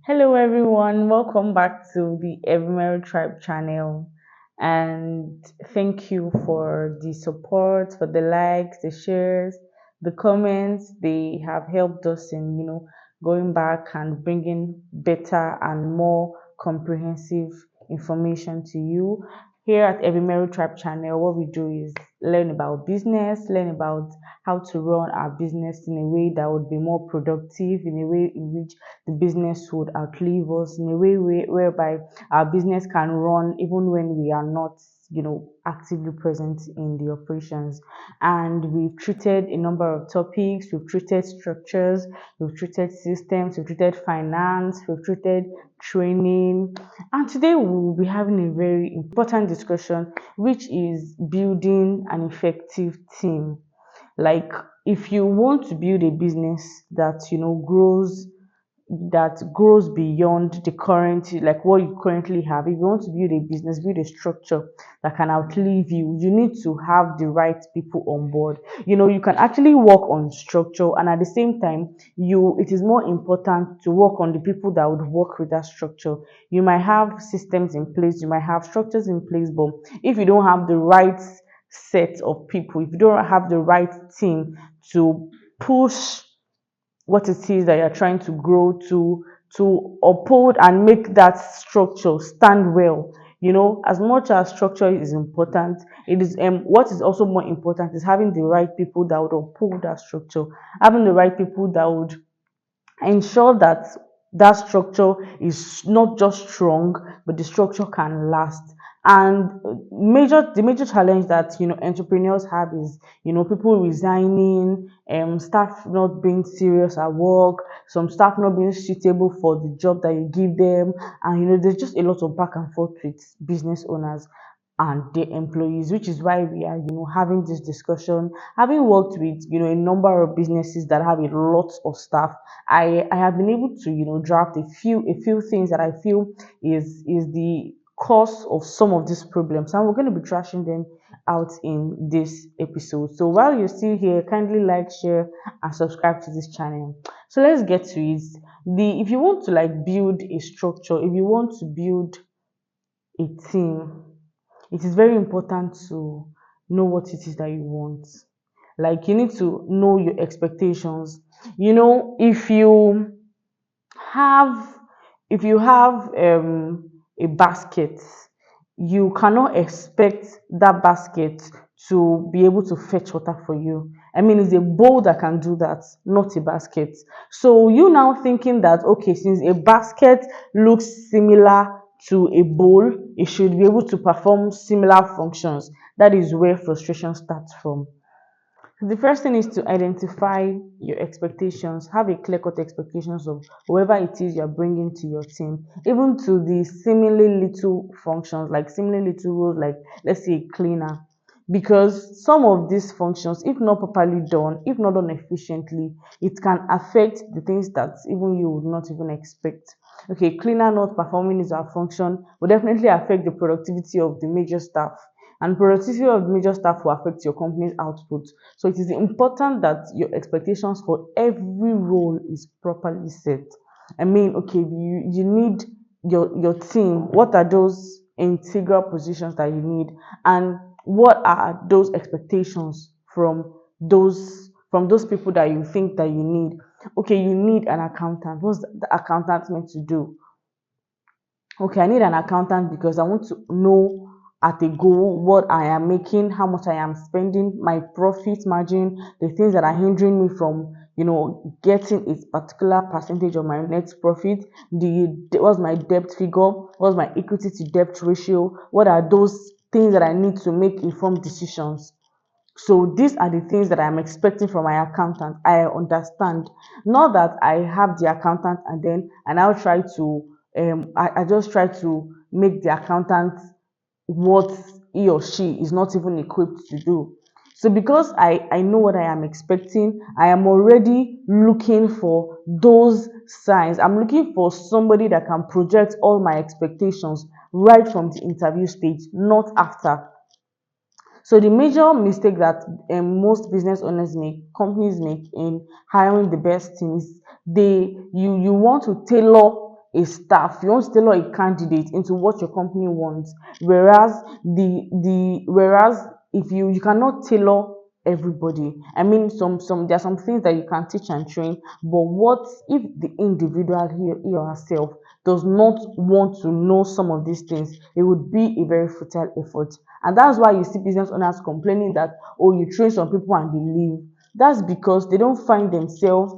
Hello, everyone. Welcome back to the Evermary Tribe channel. And thank you for the support, for the likes, the shares, the comments. They have helped us in, going back and bringing better and more comprehensive information to you. Here at Evermary Tribe channel, what we do is learn about business, learn about how to run our business in a way that would be more productive, in a way in which the business would outlive us, in a way whereby our business can run even when we are not actively present in the operations. And we've treated a number of topics. We've treated structures, we've treated systems, we've treated finance, we've treated training, and today we will be having a very important discussion, which is building an effective team. Like, if you want to build a business that grows beyond the current, like what you currently have. If you want to build a business, build a structure that can outlive you, you need to have the right people on board. You can actually work on structure, and at the same time, it is more important to work on the people that would work with that structure. You might have systems in place, you might have structures in place, but if you don't have the right set of people, if you don't have the right team to push what it is that you're trying to grow, to uphold and make that structure stand well. As much as structure is important, it is what is also more important is having the right people that would uphold that structure, having the right people that would ensure that that structure is not just strong, but the structure can last. And the major challenge that entrepreneurs have is people resigning, staff not being serious at work, some staff not being suitable for the job that you give them, and there's just a lot of back and forth with business owners and their employees, which is why we are having this discussion. Having worked with a number of businesses that have a lot of staff, I have been able to draft a few things that I feel is the cause of some of these problems, and we're going to be trashing them out in this episode. So while you're still here, kindly like, share, and subscribe to this channel. So let's get to it. The If you want to like build a structure, if you want to build a team, it is very important to know what it is that you want. Like, you need to know your expectations. If have you have a basket, you cannot expect that basket to be able to fetch water for you. I mean, it's a bowl that can do that, not a basket. So you now thinking that, okay, since a basket looks similar to a bowl, it should be able to perform similar functions. That is where frustration starts from. The first thing is to identify your expectations. Have a clear cut expectations of whoever it is you're bringing to your team, even to the seemingly little functions, like seemingly little roles, like let's say a cleaner. Because some of these functions, if not properly done, if not done efficiently, it can affect the things that even you would not even expect. Okay, cleaner not performing is our function will definitely affect the productivity of the major staff, and productivity of major staff will affect your company's output. So it is important that your expectations for every role is properly set. I mean, okay, you need your team. What are those integral positions that you need, and what are those expectations from those people that you think that you need? Okay, you need an accountant. What's the accountant meant to do? Okay, I need an accountant because I want to know at a goal what I am making, how much I am spending, my profit margin, the things that are hindering me from, getting a particular percentage of my net profit. What's my debt figure? What's my equity to debt ratio? What are those things that I need to make informed decisions? So these are the things that I'm expecting from my accountant. I understand. Not that I have the accountant and I'll try to I just try to make the accountant what he or she is not even equipped to do. So because I know what I am expecting, I am already looking for those signs. I'm looking for somebody that can project all my expectations right from the interview stage, not after. So the major mistake that most business owners make, companies make in hiring the best team is you want to tailor a staff, you want to tailor a candidate into what your company wants. Whereas whereas if you cannot tailor everybody. I mean, some there are some things that you can teach and train, but what if the individual, he or herself, does not want to know some of these things? It would be a very futile effort. And that's why you see business owners complaining that, oh, you train some people and they leave. That's because they don't find themselves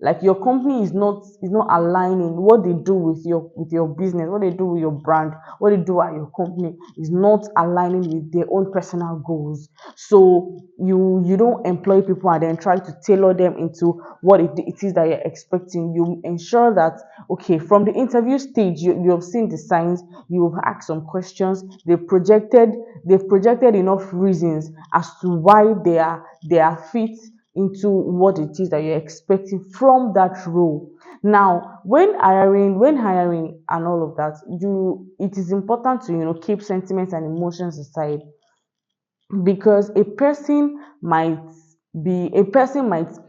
like your company is not aligning what they do with your business, what they do with your brand, what they do at your company is not aligning with their own personal goals. So you don't employ people and then try to tailor them into what it is that you're expecting. You ensure that, okay, from the interview stage, you have seen the signs, you've asked some questions, they've projected enough reasons as to why they are fit into what it is that you're expecting from that role. Now, when hiring and all of that, it is important to keep sentiments and emotions aside, because a person might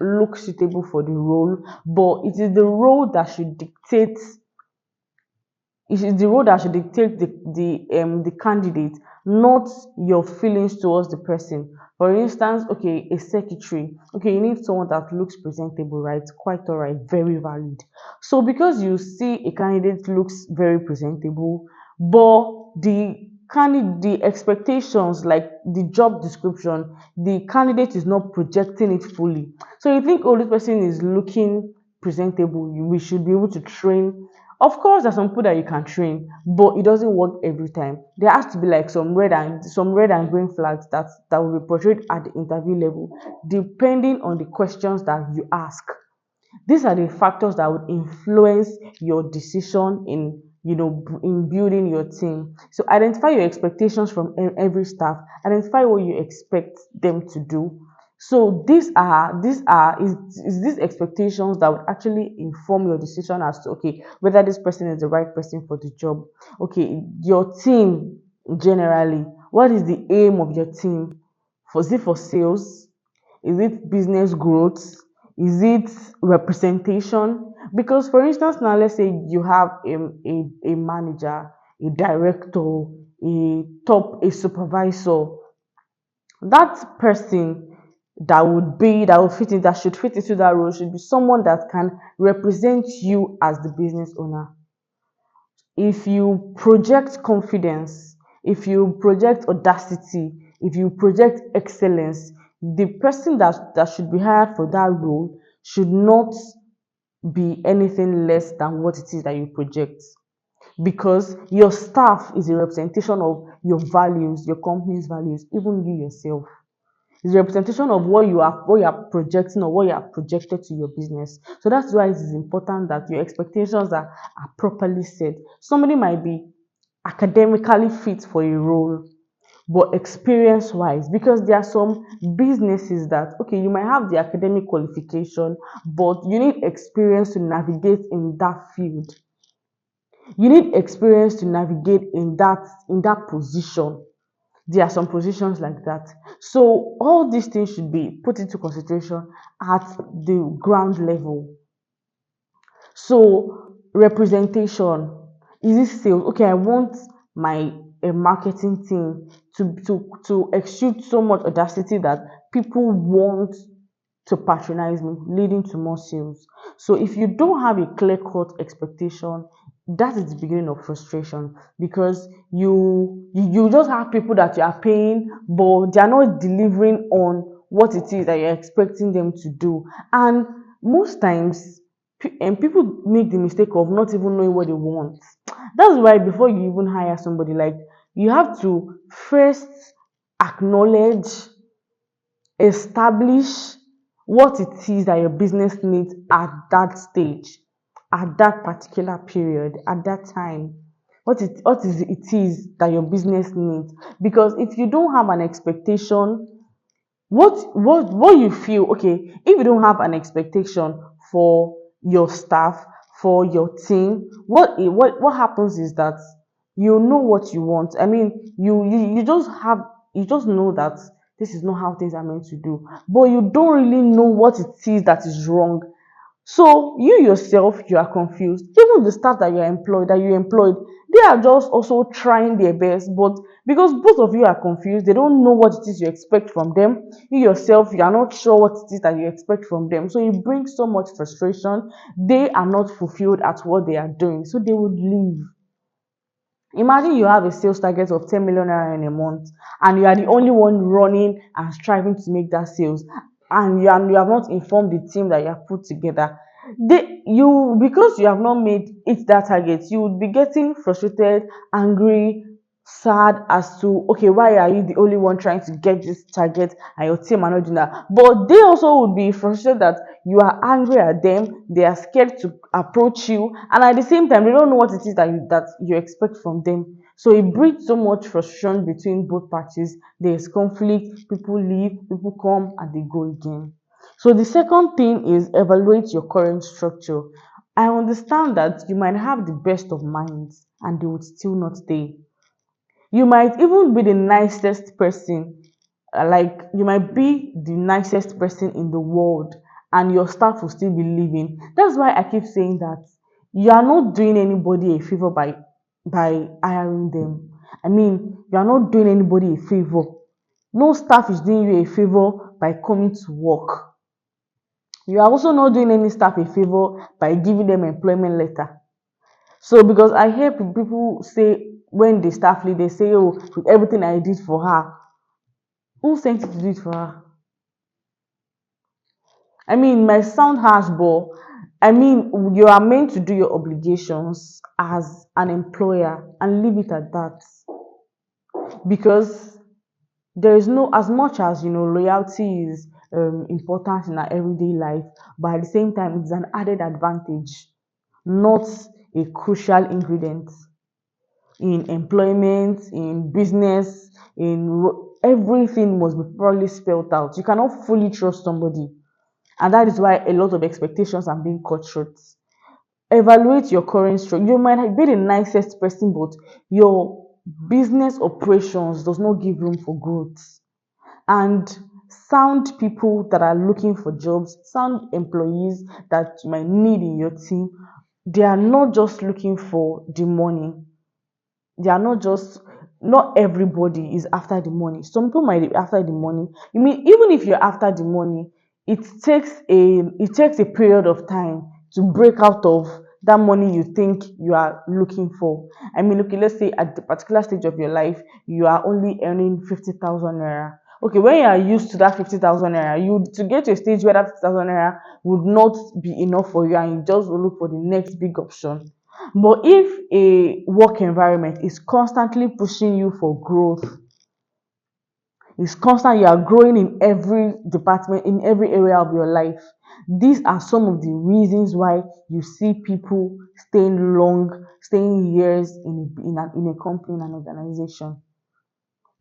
look suitable for the role, but it is the role that should dictate the candidate, not your feelings towards the person. For instance, okay, a secretary. Okay, you need someone that looks presentable, right? Quite all right, very valid. So because you see a candidate looks very presentable, but the expectations, like the job description, the candidate is not projecting it fully. So you think, oh, this person is looking presentable, we should be able to train. Of course, there's some people that you can train, but it doesn't work every time. There has to be like some red and green flags that will be portrayed at the interview level, depending on the questions that you ask. These are the factors that would influence your decision in building your team. So identify your expectations from every staff. Identify what you expect them to do. So these expectations that would actually inform your decision as to, okay, whether this person is the right person for the job. Okay, your team generally, what is the aim of your team? Is it for sales? Is it business growth? Is it representation? Because, for instance, now let's say you have a manager, a director, a supervisor. That person that should fit into that role should be someone that can represent you as the business owner. If you project confidence, if you project audacity, if you project excellence, the person that should be hired for that role should not be anything less than what it is that you project. Because your staff is a representation of your values, your company's values, even you yourself. It's a representation of what you are projecting, or what you are projected to your business. So that's why it is important that your expectations are properly set. Somebody might be academically fit for a role, but experience wise, because there are some businesses that, okay, you might have the academic qualification, but you need experience to navigate in that field. You need experience to navigate in that position. There are some positions like that. So all these things should be put into consideration at the ground level. So representation, is it sales? Okay, I want my marketing team to exude so much audacity that people want to patronize me, leading to more sales. So if you don't have a clear cut expectation, that is the beginning of frustration, because you just have people that you are paying, but they are not delivering on what it is that you're expecting them to do. And most times, people make the mistake of not even knowing what they want. That's why before you even hire somebody, like, you have to first acknowledge, establish what it is that your business needs at that stage, at that particular period, at that time. What is it is that your business needs? Because if you don't have an expectation, what you feel, okay, if you don't have an expectation for your staff, for your team, what happens is that you know what you want. I mean, you just know that this is not how things are meant to do, but you don't really know what it is that is wrong. So you yourself, you are confused. Even the staff that you employed, they are just also trying their best, but because both of you are confused, they don't know what it is you expect from them. You yourself, you are not sure what it is that you expect from them. So it brings so much frustration. They are not fulfilled at what they are doing, so they would leave. Imagine you have a sales target of 10 million naira in a month, and you are the only one running and striving to make that sales, and you have not informed the team that you have put together. Because you have not made it that target, you would be getting frustrated, angry, sad as to, okay, why are you the only one trying to get this target and your team are not doing that? But they also would be frustrated that you are angry at them, they are scared to approach you, and at the same time they don't know what it is that you expect from them. So it breeds so much frustration between both parties. There's conflict, people leave, people come, and they go again. So the second thing is evaluate your current structure. I understand that you might have the best of minds and they would still not stay. You might even be the nicest person, like you might be the nicest person in the world, and your staff will still be leaving. That's why I keep saying that you are not doing anybody a favor by hiring them. I mean, you are not doing anybody a favor. No staff is doing you a favor by coming to work. You are also not doing any staff a favor by giving them employment letter. So because I hear people say when the staff leave, they say, "Oh, with everything I did for her." Who sent you to do it for her? I mean, my sound harsh, but I mean, you are meant to do your obligations as an employer and leave it at that. Because there is no, as much as loyalty is important in our everyday life, but at the same time, it's an added advantage, not a crucial ingredient in employment, in business, everything must be properly spelled out. You cannot fully trust somebody, and that is why a lot of expectations are being cut short. Evaluate your current structure. You might be the nicest person, but your business operations does not give room for growth. And sound people that are looking for jobs, sound employees that you might need in your team, they are not just looking for the money. They are not just, not everybody is after the money. Some people might be after the money. You mean even if you're after the money, it takes a period of time to break out of that money you think you are looking for. I mean, okay, let's say at the particular stage of your life, you are only earning 50,000 naira. Okay, when you are used to that 50,000 naira, you to get to a stage where that 50,000 naira would not be enough for you, and you just will look for the next big option. But if a work environment is constantly pushing you for growth, it's constant, you are growing in every department, in every area of your life. These are some of the reasons why you see people staying years in a company, in an organization,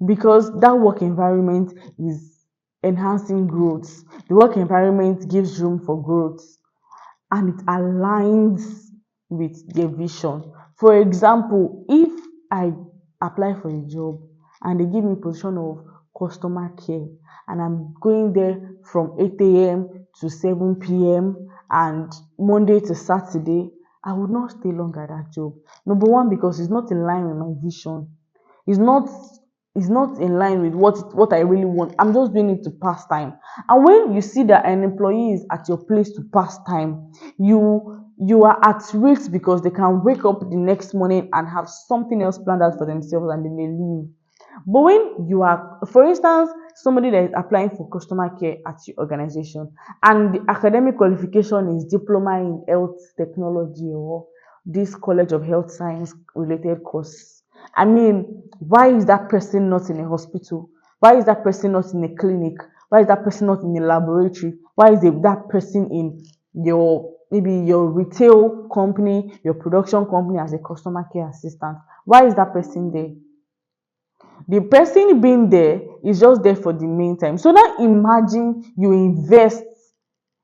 because that work environment is enhancing growth. The work environment gives room for growth, and it aligns with their vision. For example, if I apply for a job and they give me position of customer care, and I'm going there from 8 a.m. to 7 p.m. and Monday to Saturday, I would not stay long at that job. Number one, because it's not in line with my vision. It's not it's not in line with what I really want. I'm just doing it to pass time. And when you see that an employee is at your place to pass time, you are at risk, because they can wake up the next morning and have something else planned out for themselves and they may leave. But when you are, for instance, somebody that is applying for customer care at your organization, and the academic qualification is diploma in health technology or this college of health science related course. I mean, why is that person not in a hospital? Why is that person not in a clinic? Why is that person not in a laboratory? Why is that person in your, maybe your retail company, your production company, as a customer care assistant? Why is that person there? The person being there is just there for the meantime. So now imagine you invest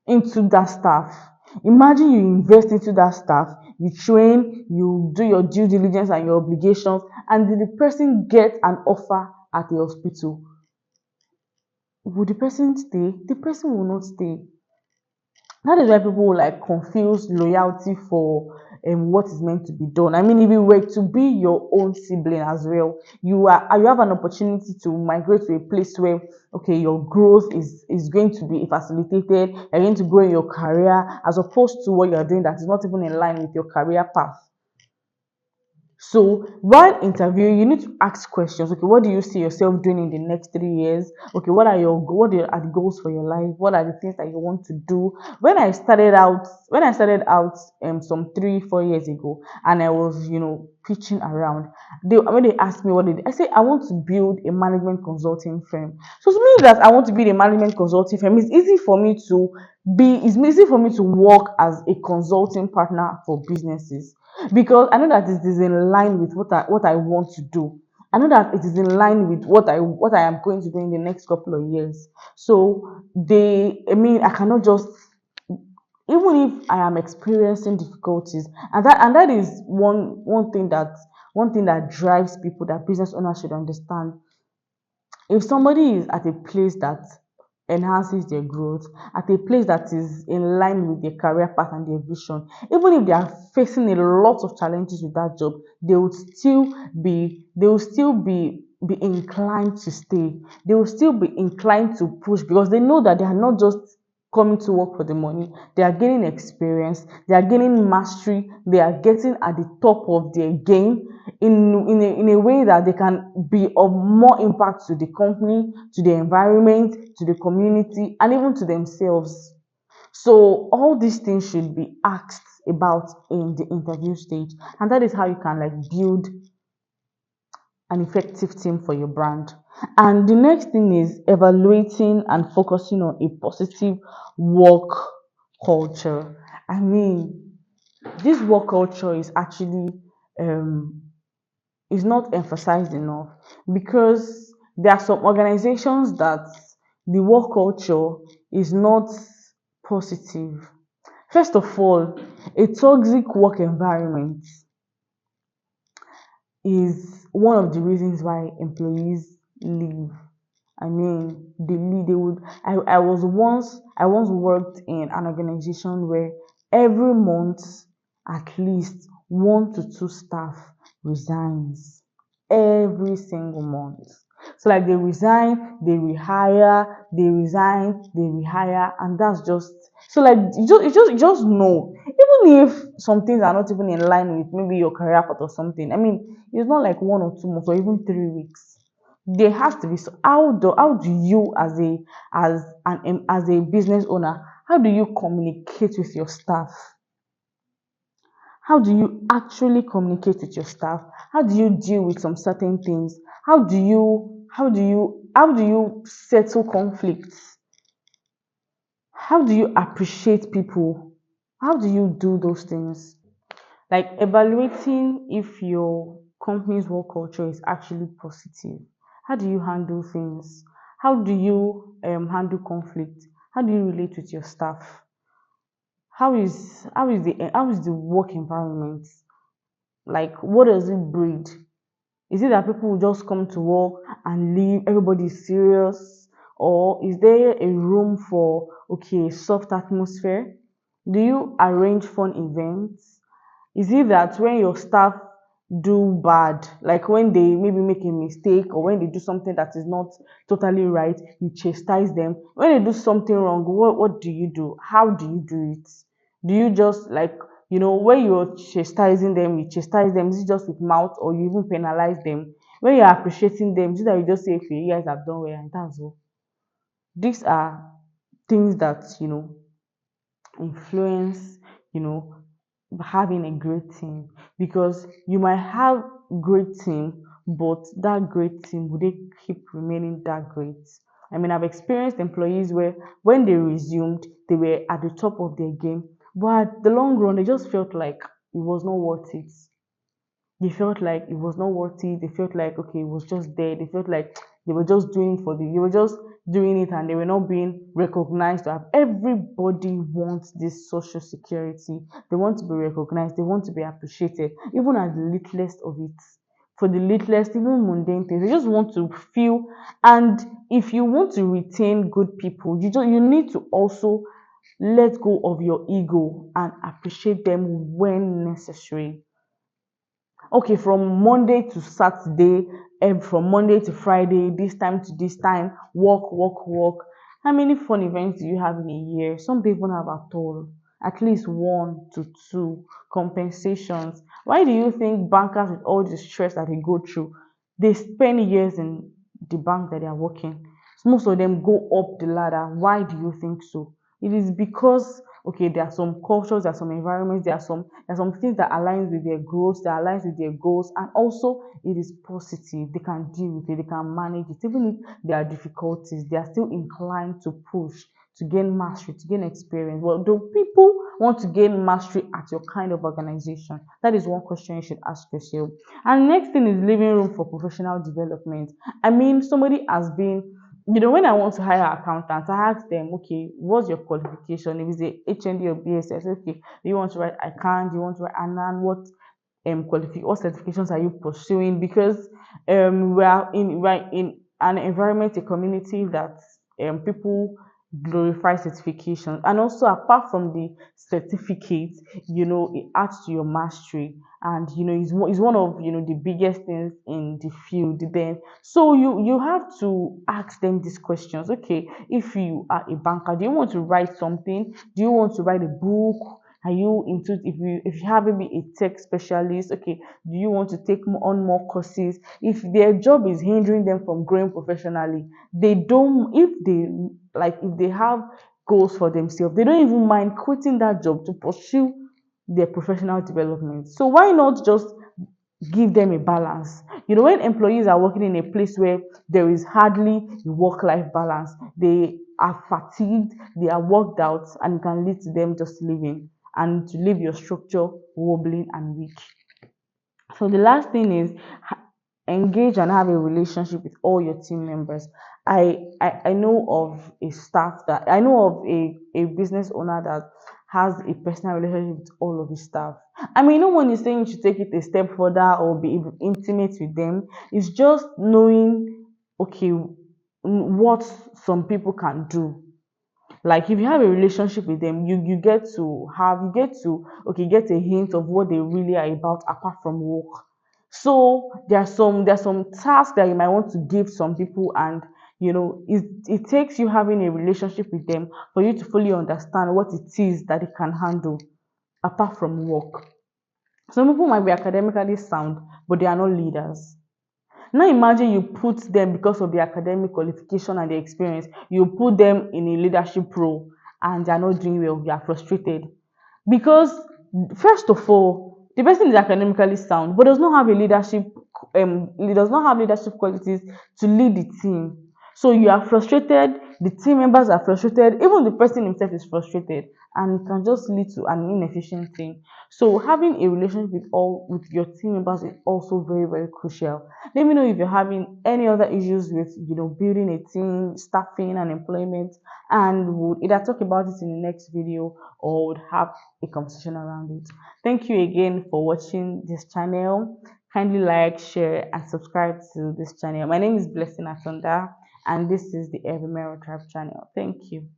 into that staff. Imagine you invest into that staff, you train, you do your due diligence and your obligations, and the person get an offer at the hospital. Would the person stay? The person will not stay. That is why people like confuse loyalty for what is meant to be done. I mean, if you were to be your own sibling as well, you have an opportunity to migrate to a place where okay your growth is going to be facilitated. You're going to grow in your career as opposed to what you're doing that is not even in line with your career path. So while interviewing, you need to ask questions. Okay, what do you see yourself doing in the next 3 years? Okay, are the goals for your life? What are the things that you want to do? When I started out some 3 4 years ago, and I was pitching around, when they asked me what did I say, I want to build a management consulting firm. So to me that I want to build a management consulting firm, it's easy for me to work as a consulting partner for businesses because I know that it is in line with what I want to do. I know that it is in line with what I am going to do in the next couple of years. So I cannot just, even if I am experiencing difficulties, and that is one thing that drives people that business owners should understand. If somebody is at a place that enhances their growth, at a place that is in line with their career path and their vision, even if they are facing a lot of challenges with that job, they will still be inclined to stay. They will still be inclined to push because they know that they are not just coming to work for the money. They are gaining experience, they are gaining mastery, they are getting at the top of their game in a way that they can be of more impact to the company, to the environment, to the community, and even to themselves. So all these things should be asked about in the interview stage, and that is how you can like build an effective team for your brand. And the next thing is evaluating and focusing on a positive work culture. I mean, this work culture um, is not emphasized enough because there are some organizations that the work culture is not positive. First of all, a toxic work environment is one of the reasons why employees leave. I mean, they would. I once worked in an organization where every month at least 1 to 2 staff resigns every single month. So like they resign, they rehire, they resign, they rehire, and that's just so like you just know. Even if some things are not even in line with maybe your career path or something. I mean, it's not like 1 or 2 months or even 3 weeks. There has to be, so how do you as a business owner, how do you communicate with your staff? How do you actually communicate with your staff? How do you deal with some certain things? How do you settle conflicts? How do you appreciate people? How do you do those things? Like evaluating if your company's work culture is actually positive. How do you handle things? How do you handle conflict? How do you relate with your staff? How is the work environment? Like what does it breed? Is it that people will just come to work and leave, everybody is serious? Or is there a room for okay, soft atmosphere? Do you arrange fun events? Is it that when your staff do bad, like when they maybe make a mistake or when they do something that is not totally right, you chastise them? When they do something wrong, what do you do? How do you do it? Do you just like, when you're chastising them, you chastise them, is it just with mouth or you even penalize them? When you're appreciating them, is it that you just say, okay, you guys have done well and that's all? These are things that, influence, you know, having a great team because you might have great team, but that great team would they keep remaining that great? I mean, I've experienced employees where when they resumed, they were at the top of their game, but at the long run, they just felt like it was not worth it. They felt like it was not worth it. They felt like okay, it was just there. They felt like they were just doing it and they were not being recognized. To have everybody wants this social security. They want to be recognized. They want to be appreciated, even at the littlest of it. For the littlest, even mundane things, they just want to feel. And if you want to retain good people, you need to also let go of your ego and appreciate them when necessary. Okay, from Monday to Saturday, from Monday to Friday, this time to this time, work, work, work. How many fun events do you have in a year? Some people don't have at all. At least one to two compensations. Why do you think bankers, with all the stress that they go through, they spend years in the bank that they are working? Most of them go up the ladder. Why do you think so? It is because, okay, there are some cultures, there are some environments, there are some things that aligns with their growth, that aligns with their goals, and also it is positive. They can deal with it, they can manage it. Even if there are difficulties, they are still inclined to push, to gain mastery, to gain experience. Well, do people want to gain mastery at your kind of organization? That is one question you should ask yourself. And next thing is leaving room for professional development. I mean, somebody has been, when I want to hire accountants, I ask them, okay, what's your qualification? If it's a HND or BSS, okay, do you want to write ICANN? Do you want to write ANAN? What certifications are you pursuing? Because we are in an environment, a community that people glorify certifications, and also apart from the certificate, it adds to your mastery, and it's one of the biggest things in the field. Then so you have to ask them these questions. Okay, if you are a banker, do you want to write something? Do you want to write a book? Are you into, if you have maybe a tech specialist, okay, do you want to take on more courses? If their job is hindering them from growing professionally, they don't, if they have goals for themselves, they don't even mind quitting that job to pursue their professional development. So why not just give them a balance? When employees are working in a place where there is hardly a work-life balance, they are fatigued, they are worked out, and it can lead to them just leaving and to leave your structure wobbling and weak. So the last thing is, engage and have a relationship with all your team members. I know of a staff that I know of a business owner that has a personal relationship with all of his staff. I mean, no one is saying you should take it a step further or be intimate with them. It's just knowing, okay, what some people can do. Like if you have a relationship with them, you get to okay, get a hint of what they really are about apart from work. So there are some tasks that you might want to give some people, and it takes you having a relationship with them for you to fully understand what it is that they can handle apart from work. Some people might be academically sound, but they are not leaders. Now imagine you put them, because of the academic qualification and the experience, you put them in a leadership role and they are not doing well, you are frustrated. Because first of all, the person is academically sound but does not have leadership qualities to lead the team. So you are frustrated, the team members are frustrated, even the person himself is frustrated, and it can just lead to an inefficient team. So having a relationship with your team members is also very, very crucial. Let me know if you're having any other issues with building a team, staffing and employment, and we'll either talk about it in the next video or would have a conversation around it. Thank you again for watching this channel. Kindly like, share, and subscribe to this channel. My name is Blessing Atonda, and this is the Every Tribe channel. Thank you.